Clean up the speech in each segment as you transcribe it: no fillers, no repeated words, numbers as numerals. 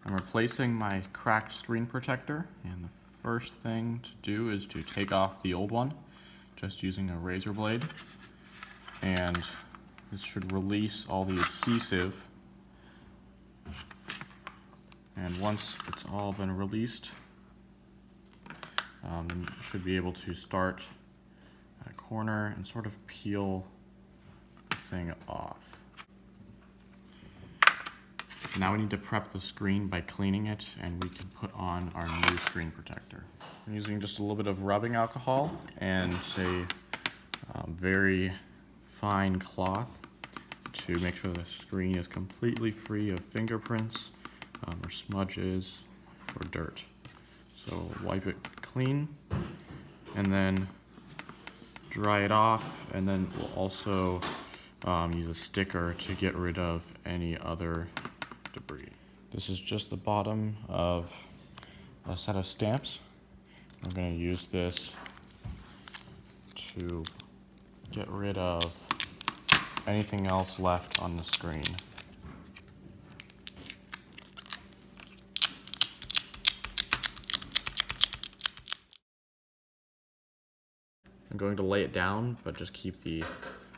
I'm replacing my cracked screen protector, and the first thing to do is to take off the old one, just using a razor blade. And this should release all the adhesive. And once it's all been released, you should be able to start at a corner and sort of peel the thing off. Now we need to prep the screen by cleaning it, and we can put on our new screen protector. I'm using just a little bit of rubbing alcohol and a very fine cloth to make sure the screen is completely free of fingerprints or smudges or dirt. So wipe it clean and then dry it off, and then we'll also use a sticker to get rid of any other debris. This is just the bottom of a set of stamps. I'm going to use this to get rid of anything else left on the screen. I'm going to lay it down, but just keep the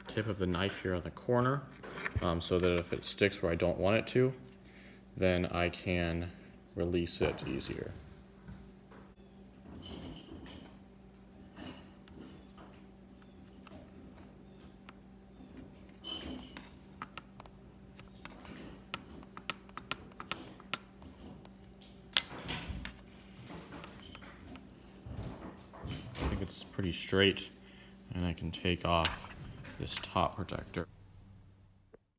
tip of the knife here on the corner so that if it sticks where I don't want it to, then I can release it easier. I think it's pretty straight, and I can take off this top protector.